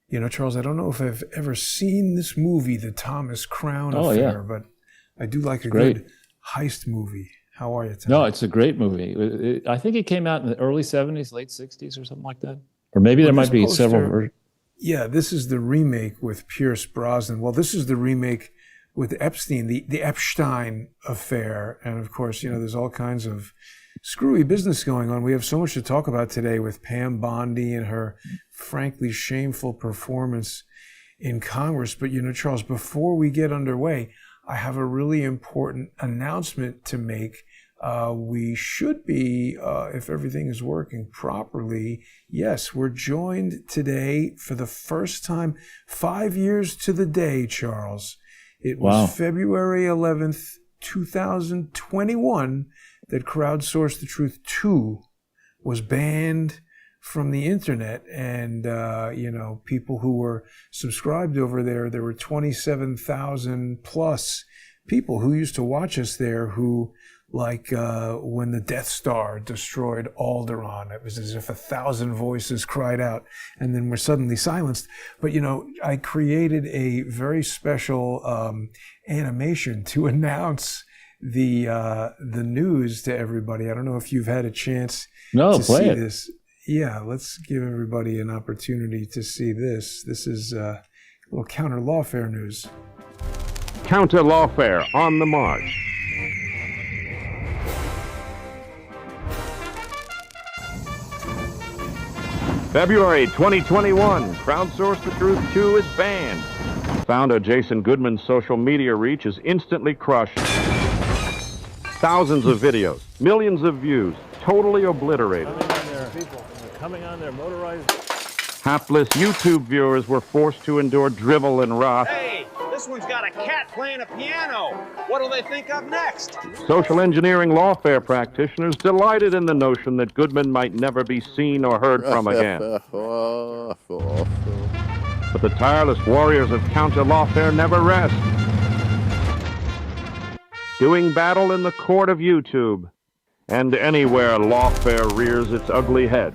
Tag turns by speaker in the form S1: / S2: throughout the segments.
S1: You know, Charles, I don't know if I've ever seen this movie, The Thomas Crown
S2: Oh,
S1: Affair,
S2: yeah.
S1: but I do like a
S2: Great.
S1: good heist movie. How are you tonight?
S2: No, it's a great movie. I think it came out in the early 70s, late 60s or something like that. Or maybe there might be several versions.
S1: Yeah, this is the remake with Pierce Brosnan. Well, this is the remake with Epstein, the Epstein affair. And of course, you know, there's all kinds of screwy business going on. We have so much to talk about today with Pam Bondi and her frankly shameful performance in Congress. But, you know, Charles, before we get underway, I have a really important announcement to make. We should be, if everything is working properly, yes, we're joined today for the first time, 5 years to the day, Charles. It was February 11th, 2021, that Crowdsource The Truth 2 was banned from the internet. And, you know, people who were subscribed over there were 27,000 plus people who used to watch us there who, like when the Death Star destroyed Alderaan, it was as if 1,000 voices cried out and then were suddenly silenced. But, you know, I created a very special animation to announce the news to everybody. I don't know if you've had a chance to see this. Yeah, let's give everybody an opportunity to see this. This is a little counter lawfare news.
S3: Counter lawfare on the march. February 2021, Crowdsource The Truth 2 is banned. Founder Jason Goodman's social media reach is instantly crushed. Thousands of videos, millions of views, totally obliterated.
S2: Coming on their motorized.
S3: Hapless YouTube viewers were forced to endure drivel and wrath.
S4: Hey, this one's got a cat playing a piano. What'll they think of next?
S3: Social engineering lawfare practitioners delighted in the notion that Goodman might never be seen or heard from again. But the tireless warriors of counter lawfare never rest. Doing battle in the court of YouTube and anywhere lawfare rears its ugly head.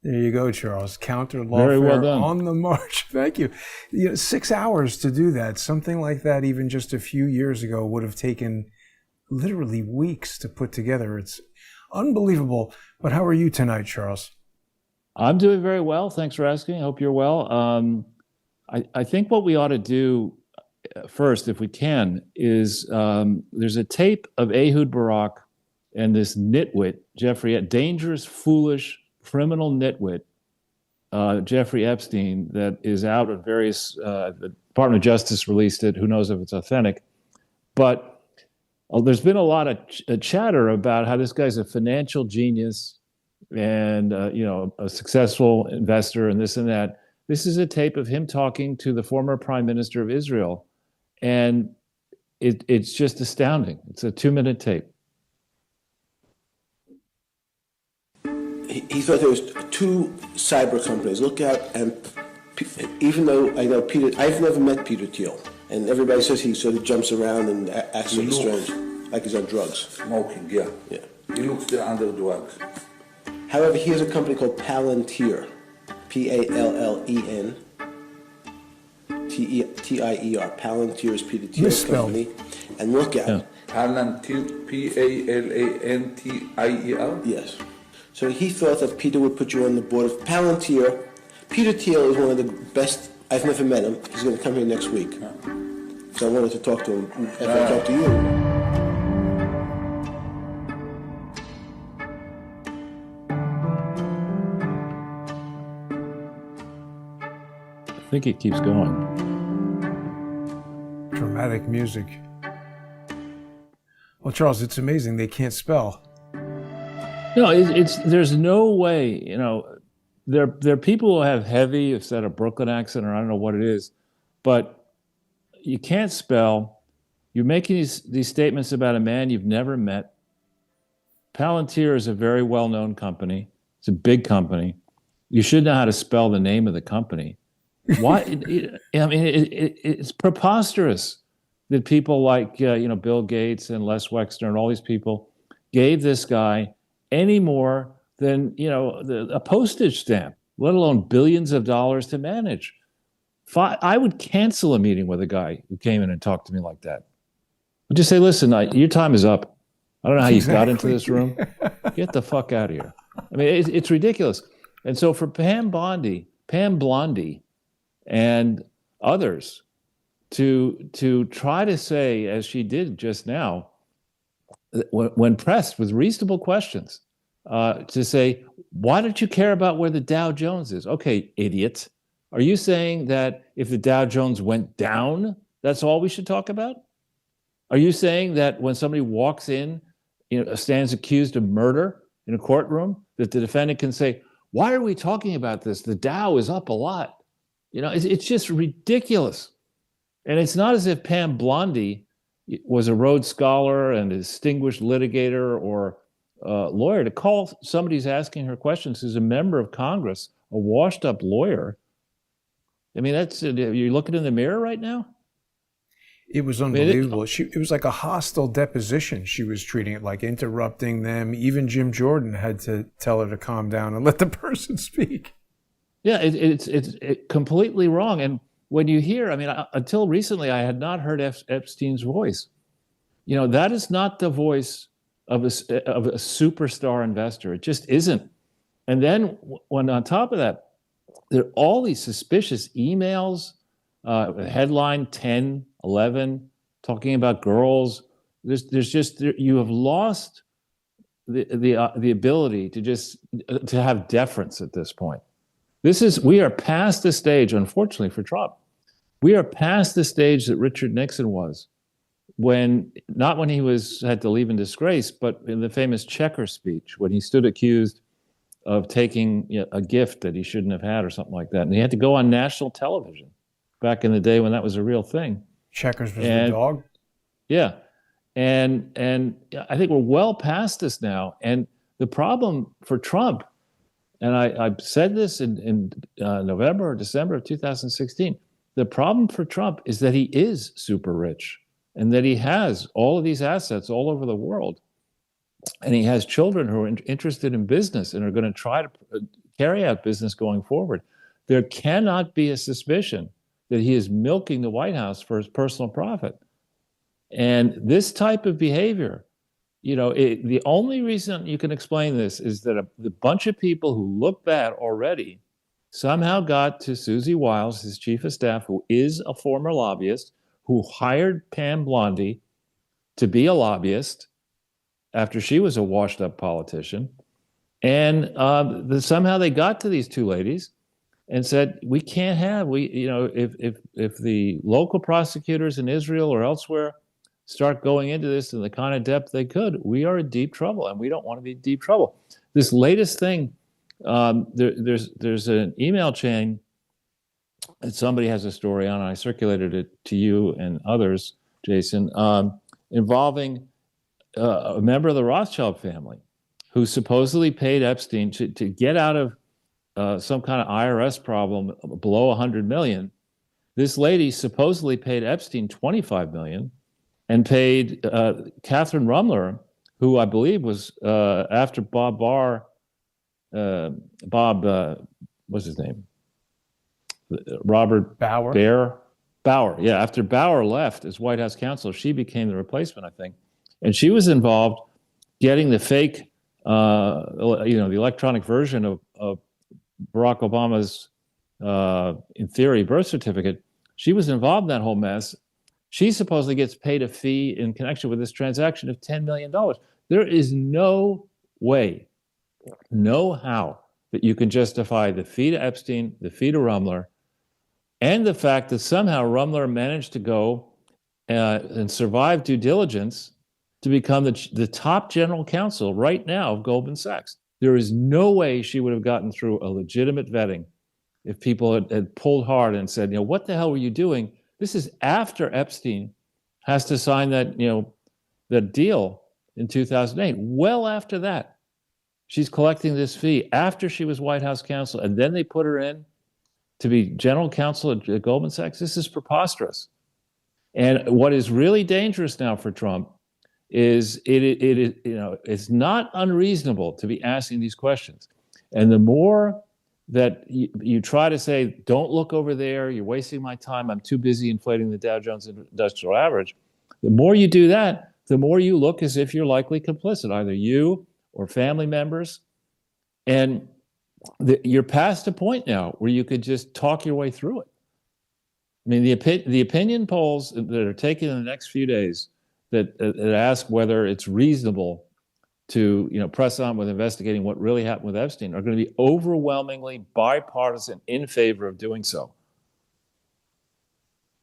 S1: There you go, Charles. Counter lawfare on the march. Thank you. You know, 6 hours to do that. Something like that, even just a few years ago, would have taken literally weeks to put together. It's unbelievable. But how are you tonight, Charles?
S2: I'm doing very well. Thanks for asking. I hope you're well. I think what we ought to do first, if we can, is there's a tape of Ehud Barak and this nitwit, Jeffrey, dangerous, foolish, criminal nitwit, Jeffrey Epstein, that is out at various, the Department of Justice released it. Who knows if it's authentic? But there's been a lot of chatter about how this guy's a financial genius and, you know, a successful investor and this and that. This is a tape of him talking to the former prime minister of Israel. And it's just astounding. It's a 2-minute tape.
S5: He thought there was 2 cyber companies. Look out, and even though I know Peter, I've never met Peter Thiel, and everybody says he sort of jumps around and acts sort of strange, like he's on drugs.
S6: Smoking, yeah. He looks still under drugs.
S5: However, he has a company called Palantir, P-A-L-L-E-N. T-I-E-R. Palantir is Peter Thiel's company. And look out.
S6: Yeah. Palantir, P-A-L-A-N-T-I-E-R?
S5: Yes. So he thought that Peter would put you on the board of Palantir. Peter Thiel is one of the best. I've never met him. He's going to come here next week. Yeah. So I wanted to talk to him after I talked to you.
S2: I think it keeps going.
S1: Dramatic music. Well, Charles, it's amazing they can't spell.
S2: No, there's no way, you know, there are people who have heavy, instead of Brooklyn accent, or I don't know what it is, but you can't spell. You're making these statements about a man you've never met. Palantir is a very well-known company. It's a big company. You should know how to spell the name of the company. Why? I mean, it's preposterous that people like, you know, Bill Gates and Les Wexner and all these people gave this guy any more than a postage stamp, let alone billions of dollars to manage. I would cancel a meeting with a guy who came in and talked to me like that. I'd just say, listen, your time is up. I don't know how you got into this room. Get the fuck out of here. I mean, it's ridiculous. And so for Pam Blondie, and others to try to say, as she did just now, when pressed with reasonable questions, to say, why don't you care about where the Dow Jones is? Okay, idiot. Are you saying that if the Dow Jones went down, that's all we should talk about? Are you saying that when somebody walks in, stands accused of murder in a courtroom, that the defendant can say, why are we talking about this? The Dow is up a lot. It's just ridiculous. And it's not as if Pam Blondie was a Rhodes Scholar and a distinguished litigator or lawyer. To call somebody who's asking her questions who's a member of Congress a washed up lawyer, I mean, you're looking in the mirror right now?
S1: It was unbelievable. It was like a hostile deposition. She was treating it like, interrupting them. Even Jim Jordan had to tell her to calm down and let the person speak.
S2: Yeah, it's completely wrong. And when you hear, I mean, until recently, I had not heard Epstein's voice. That is not the voice of a superstar investor. It just isn't. And then when on top of that, there are all these suspicious emails, headline 10, 11, talking about girls. There's just, you have lost the ability to have deference at this point. We are past the stage, unfortunately for Trump, we are past the stage that Richard Nixon was not when he had to leave in disgrace, but in the famous Checker speech, when he stood accused of taking a gift that he shouldn't have had or something like that. And he had to go on national television back in the day when that was a real thing.
S1: Checkers was the dog?
S2: Yeah. And I think we're well past this now. And the problem for Trump, and I said this in November or December of 2016, the problem for Trump is that he is super rich and that he has all of these assets all over the world. And he has children who are interested in business and are going to try to carry out business going forward. There cannot be a suspicion that he is milking the White House for his personal profit. And this type of behavior, the only reason you can explain this is that the bunch of people who look bad already somehow got to Susie Wiles, his chief of staff, who is a former lobbyist, who hired Pam Blondie to be a lobbyist after she was a washed-up politician. And somehow they got to these two ladies and said, we can't have, if the local prosecutors in Israel or elsewhere start going into this in the kind of depth they could, we are in deep trouble, and we don't want to be in deep trouble. This latest thing, there's an email chain that somebody has a story on, and I circulated it to you and others, Jason, involving a member of the Rothschild family who supposedly paid Epstein to get out of some kind of IRS problem below $100 million. This lady supposedly paid Epstein $25 million and paid Catherine Rumler, who I believe was after Bob Barr, what's his name? Robert
S1: Bauer.
S2: Bauer. Yeah, after Bauer left as White House counsel, she became the replacement, I think. And she was involved getting the fake, the electronic version of Barack Obama's, in theory, birth certificate. She was involved in that whole mess. She supposedly gets paid a fee in connection with this transaction of $10 million. There is no way, no how, that you can justify the fee to Epstein, the fee to Rumler, and the fact that somehow Rumler managed to go and survive due diligence to become the top general counsel right now of Goldman Sachs. There is no way she would have gotten through a legitimate vetting if people had pulled hard and said, what the hell were you doing? This is after Epstein has to sign that, that deal in 2008. Well after that, she's collecting this fee after she was White House counsel, and then they put her in to be general counsel at Goldman Sachs. This is preposterous. And what is really dangerous now for Trump is it's not unreasonable to be asking these questions. And the more that you try to say, don't look over there, you're wasting my time, I'm too busy inflating the Dow Jones Industrial Average, the more you do that, the more you look as if you're likely complicit, either you or family members. And you're past a point now where you could just talk your way through it. I mean, the opinion polls that are taken in the next few days that ask whether it's reasonable to press on with investigating what really happened with Epstein are going to be overwhelmingly bipartisan in favor of doing so.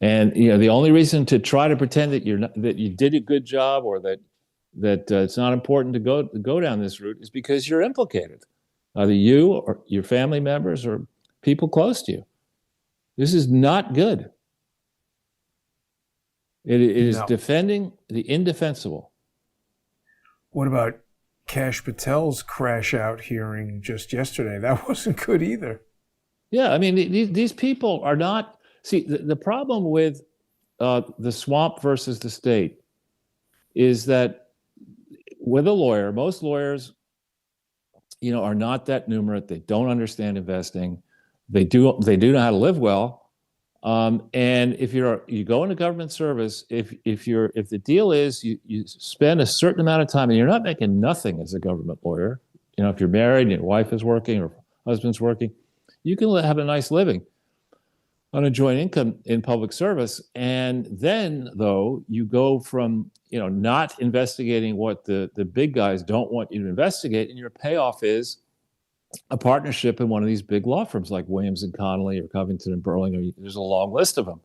S2: And the only reason to try to pretend that that you did a good job or that it's not important to go down this route is because you're implicated, either you or your family members or people close to you. This is not good. It is defending the indefensible.
S1: What about Kash Patel's crash out hearing just yesterday? That wasn't good either.
S2: Yeah, I mean, these people are not. See, the problem with the swamp versus the state is that with a lawyer, most lawyers, are not that numerate. They don't understand investing. They do know how to live well. And if you go into government service, if the deal is you spend a certain amount of time and you're not making nothing as a government lawyer, if you're married and your wife is working or husband's working, you can have a nice living on a joint income in public service. And then though you go from not investigating what the big guys don't want you to investigate, and your payoff is a partnership in one of these big law firms like Williams and Connolly or Covington and Burling. There's a long list of them.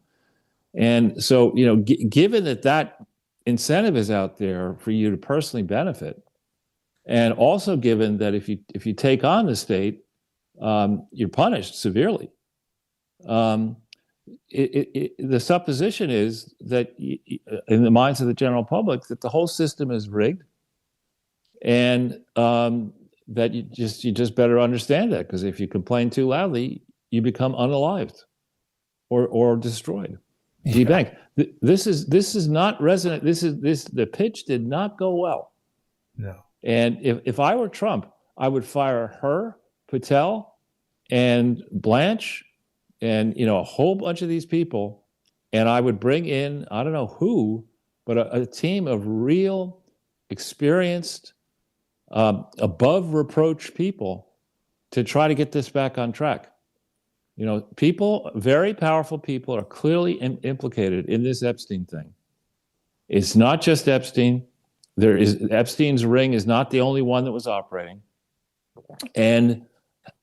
S2: And so, given that incentive is out there for you to personally benefit, and also given that if you take on the state, you're punished severely. The supposition is that in the minds of the general public that the whole system is rigged, and that you just better understand that, because if you complain too loudly, you become unalived or destroyed, debanked. This is not resonant. The pitch did not go well.
S1: No.
S2: And if I were Trump, I would fire her, Patel, and Blanche, and a whole bunch of these people, and I would bring in, I don't know who, but a team of real, experienced, above reproach people to try to get this back on track. People, very powerful people, are clearly implicated in this Epstein thing. It's not just Epstein. Epstein's ring is not the only one that was operating. And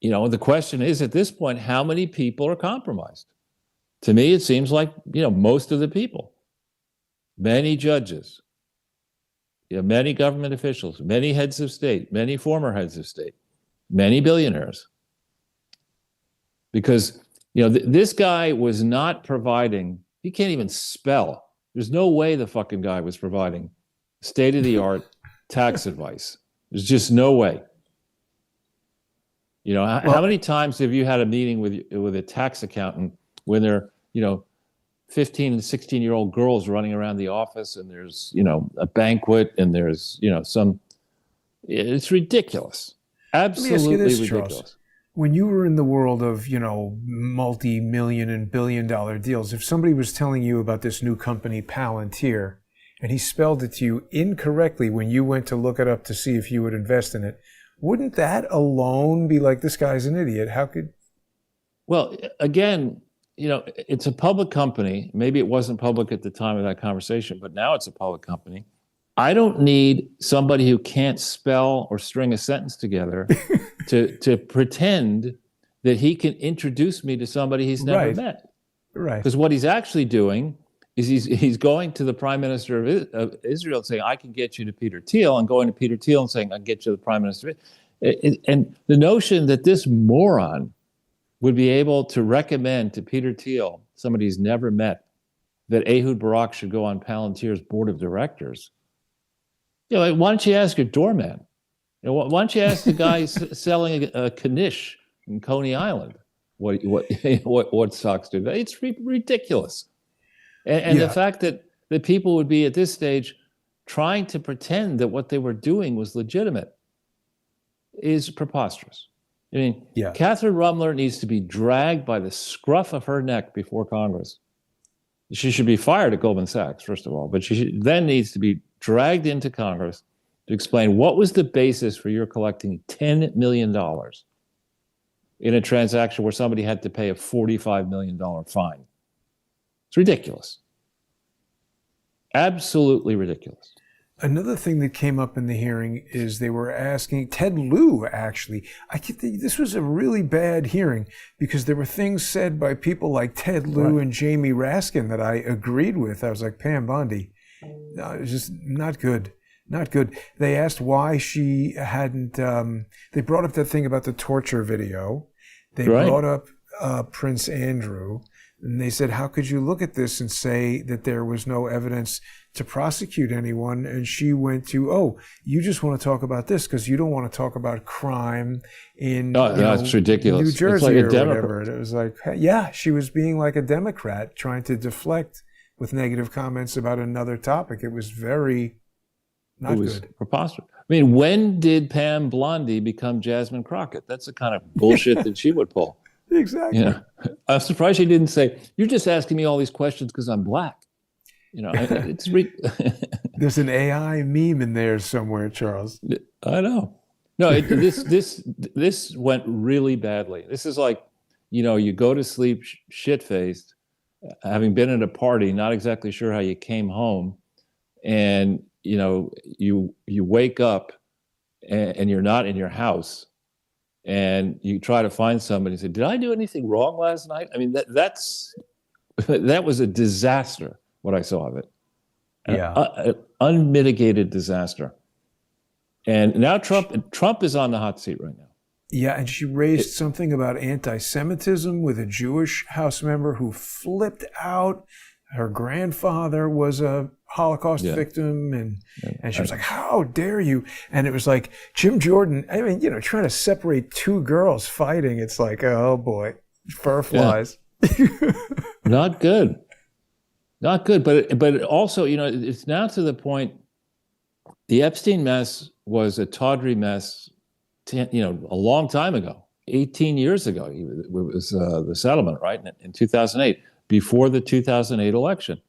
S2: the question is, at this point, how many people are compromised? To me, it seems like, most of the people, many judges, many government officials, many heads of state, many former heads of state, many billionaires. Because, this guy was not providing, he can't even spell. There's no way the fucking guy was providing state-of-the-art tax advice. There's just no way. How many times have you had a meeting with a tax accountant when they're, 15 and 16-year-old girls running around the office, and there's, a banquet, and there's, it's ridiculous. Absolutely ridiculous. Charles.
S1: When you were in the world of, multi-million and billion-dollar deals, if somebody was telling you about this new company, Palantir, and he spelled it to you incorrectly when you went to look it up to see if you would invest in it, wouldn't that alone be like, this guy's an idiot? How could...
S2: Well, again, it's a public company. Maybe it wasn't public at the time of that conversation, but now it's a public company. I don't need somebody who can't spell or string a sentence together to pretend that he can introduce me to somebody he's never met.
S1: Right.
S2: Because what he's actually doing is he's going to the Prime Minister of Israel and saying, I can get you to Peter Thiel, and going to Peter Thiel and saying, I can get you to the Prime Minister. And the notion that this moron would be able to recommend to Peter Thiel, somebody he's never met, that Ehud Barak should go on Palantir's board of directors. Why don't you ask your doorman? Why don't you ask the guy selling a Knish in Coney Island what stocks do? It's ridiculous. And the fact that people would be at this stage trying to pretend that what they were doing was legitimate is preposterous. I mean,
S1: Yeah.
S2: Catherine Rumler needs to be dragged by the scruff of her neck before Congress. She should be fired at Goldman Sachs, first of all, but she then needs to be dragged into Congress to explain what was the basis for your collecting $10 million in a transaction where somebody had to pay a $45 million fine. It's ridiculous. Absolutely ridiculous.
S1: Another thing that came up in the hearing is they were asking Ted Lieu, actually. This was a really bad hearing because there were things said by people like Ted Lieu and Jamie Raskin that I agreed with. I was like, Pam Bondi, no, it was just not good. Not good. They asked why she hadn't, they brought up that thing about the torture video. They brought up Prince Andrew. And they said, how could you look at this and say that there was no evidence to prosecute anyone? And she went to, oh, you just want to talk about this because you don't want to talk about crime in
S2: that's ridiculous.
S1: New Jersey
S2: like
S1: or whatever. And it was like, yeah, she was being like a Democrat trying to deflect with negative comments about another topic. It was very not good.
S2: Preposterous. I mean, when did Pam Bondi become Jasmine Crockett? That's the kind of bullshit that she would pull.
S1: Exactly.
S2: You know, I'm surprised she didn't say, you're just asking me all these questions because I'm black. You know, it's
S1: There's an AI meme in there somewhere, Charles.
S2: I know. No, this went really badly. This is like, you know, you go to sleep shit-faced, having been at a party, not exactly sure how you came home, and you know, you wake up and you're not in your house. And you try to find somebody and say, did I do anything wrong last night? I mean, that was a disaster, what I saw of it. An unmitigated disaster. And now Trump is on the hot seat right now.
S1: Yeah, and she raised something about anti-Semitism with a Jewish House member who flipped out. Her grandfather was a Holocaust victim, and she was like, how dare you? And it was like, Jim Jordan, I mean, you know, trying to separate two girls fighting, it's like, oh boy, fur flies.
S2: Yeah. Not good. Not good, but also, you know, it's now to the point, the Epstein mess was a tawdry mess, a long time ago, 18 years ago. It was the settlement, right, in 2008. Before the 2008 election.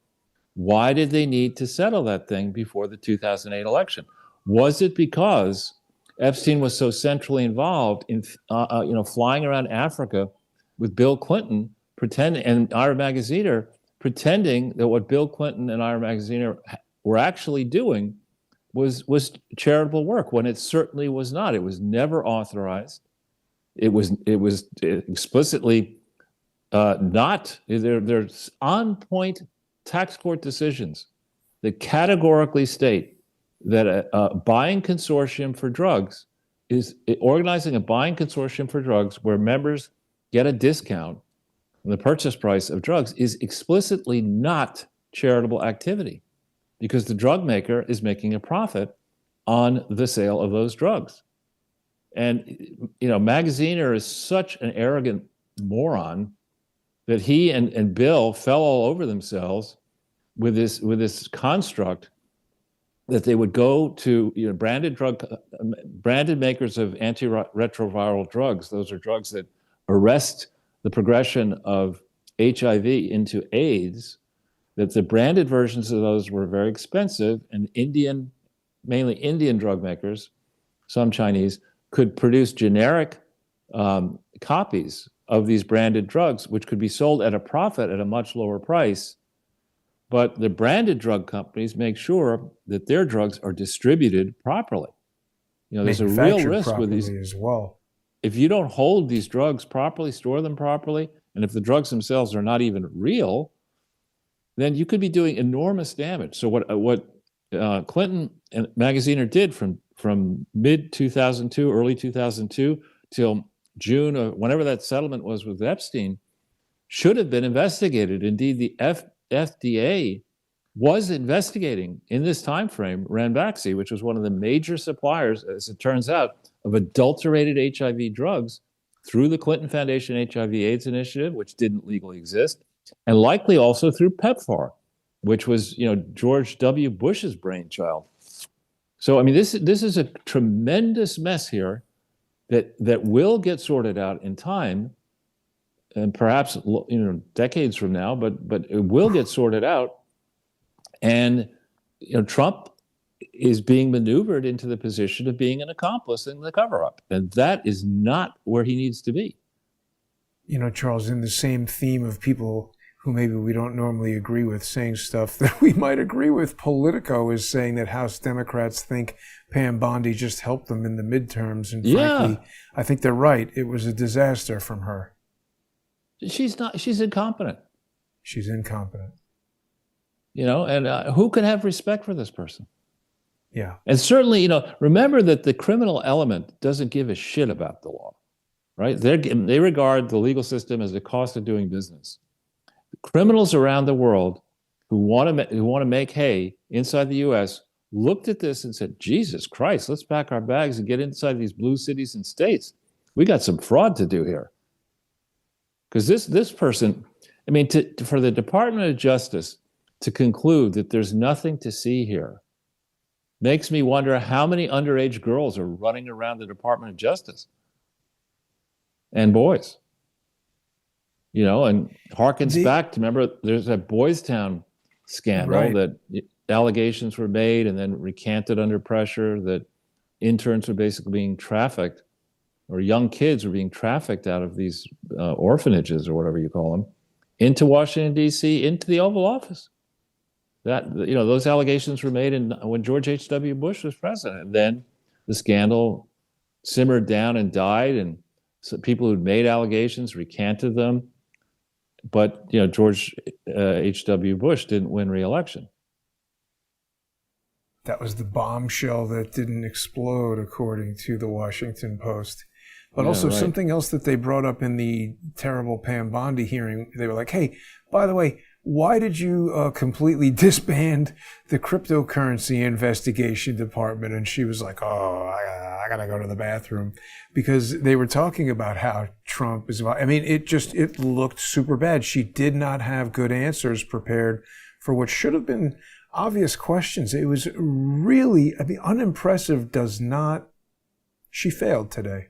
S2: Why did they need to settle that thing before the 2008 election? Was it because Epstein was so centrally involved in, flying around Africa with Bill Clinton, and Ira Magaziner, pretending that what Bill Clinton and Ira Magaziner were actually doing was charitable work, when it certainly was not. It was never authorized. It was explicitly not. There's on-point tax court decisions that categorically state that a buying consortium for drugs is organizing a buying consortium for drugs where members get a discount on the purchase price of drugs is explicitly not charitable activity, because the drug maker is making a profit on the sale of those drugs. And, you know, Magaziner is such an arrogant moron that he and Bill fell all over themselves with this construct that they would go to, you know, branded makers of antiretroviral drugs. Those are drugs that arrest the progression of HIV into AIDS. That the branded versions of those were very expensive, and mainly Indian drug makers, some Chinese, could produce generic copies of these branded drugs, which could be sold at a profit at a much lower price. But the branded drug companies make sure that their drugs are distributed properly. You know, there's a real risk with these
S1: as well.
S2: If you don't hold these drugs properly, store them properly, and if the drugs themselves are not even real, then you could be doing enormous damage. So what Clinton and Magaziner did from mid-2002, early 2002, till June, or whenever that settlement was with Epstein, should have been investigated. Indeed, the FDA was investigating in this time frame Ranbaxy, which was one of the major suppliers, as it turns out, of adulterated HIV drugs through the Clinton Foundation HIV/AIDS initiative, which didn't legally exist, and likely also through PEPFAR, which was, you know, George W. Bush's brainchild. So, I mean, this is a tremendous mess here that will get sorted out in time, and perhaps decades from now, but it will get sorted out. And Trump is being maneuvered into the position of being an accomplice in the cover-up, and that is not where he needs to be.
S1: Charles, in the same theme of people who maybe we don't normally agree with saying stuff that we might agree with, Politico is saying that House Democrats think Pam Bondi just helped them in the midterms. And frankly, I think they're right. It was a disaster from her.
S2: She's incompetent.
S1: She's incompetent.
S2: And who could have respect for this person?
S1: Yeah.
S2: And certainly, remember that the criminal element doesn't give a shit about the law, right? They regard the legal system as the cost of doing business. Criminals around the world who want to make hay inside the U.S. looked at this and said, Jesus Christ, let's pack our bags and get inside these blue cities and states. We got some fraud to do here. Because this person, I mean, for the Department of Justice to conclude that there's nothing to see here makes me wonder how many underage girls are running around the Department of Justice. And boys. And harkens back to, remember, there's that Boys Town scandal that allegations were made and then recanted under pressure, that interns were basically being trafficked, or young kids were being trafficked out of these orphanages, or whatever you call them, into Washington, D.C., into the Oval Office. That, those allegations were made when George H.W. Bush was president. And then the scandal simmered down and died, and so people who'd made allegations recanted them. But George H.W. Bush didn't win re-election.
S1: That was the bombshell that didn't explode, according to the Washington Post. But also something else that they brought up in the terrible Pam Bondi hearing, they were like, hey, by the way, why did you completely disband the cryptocurrency investigation department? And she was like, oh, I got to go to the bathroom. Because they were talking about how Trump is, I mean, it looked super bad. She did not have good answers prepared for what should have been obvious questions. It was really, unimpressive she failed today.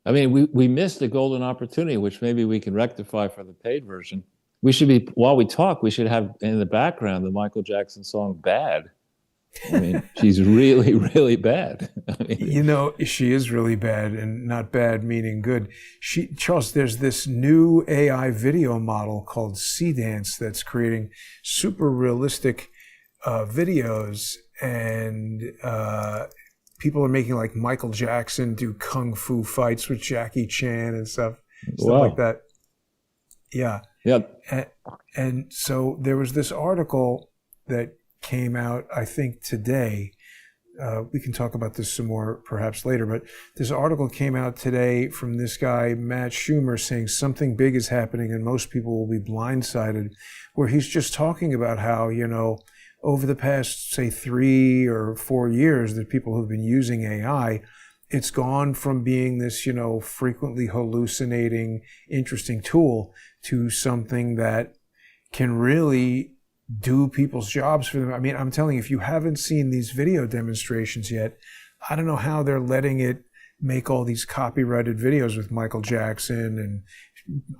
S2: I mean, we missed a golden opportunity, which maybe we can rectify for the paid version. We should be, while we talk, we should have in the background the Michael Jackson song Bad. I mean, she's really, really bad.
S1: She is really bad, and not bad meaning good. Charles, there's this new AI video model called C-Dance that's creating super realistic videos, and people are making like Michael Jackson do kung fu fights with Jackie Chan and stuff like that. Yeah.
S2: Yep.
S1: And so there was this article that came out, I think, today. We can talk about this some more perhaps later, but this article came out today from this guy, Matt Schumer, saying something big is happening and most people will be blindsided, where he's just talking about how, over the past, say, 3 or 4 years that people have been using AI, it's gone from being this, frequently hallucinating, interesting tool to something that can really do people's jobs for them. I mean, I'm telling you, if you haven't seen these video demonstrations yet, I don't know how they're letting it make all these copyrighted videos with Michael Jackson and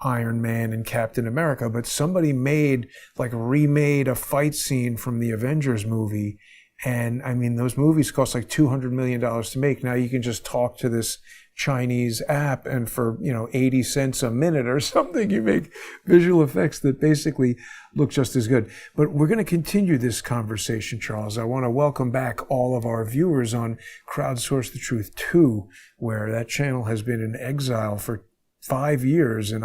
S1: Iron Man and Captain America, but somebody remade a fight scene from the Avengers movie. And I mean, those movies cost like $200 million to make. Now you can just talk to this Chinese app, and for 80 cents a minute or something, you make visual effects that basically look just as good. But we're going to continue this conversation, Charles. I want to welcome back all of our viewers on Crowdsource the Truth 2, where that channel has been in exile for 5 years, and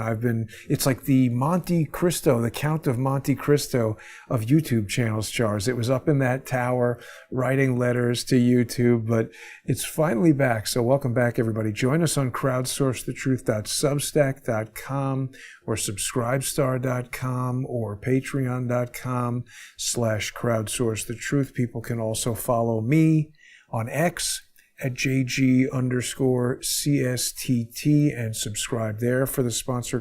S1: it's like the Monte Cristo, the Count of Monte Cristo of YouTube channels, Charles. It was up in that tower writing letters to YouTube, but it's finally back. So welcome back, everybody. Join us on crowdsourcethetruth.substack.com or subscribestar.com or patreon.com/crowdsourcethetruth. People can also follow me on X at JG_CSTT and subscribe there for the sponsored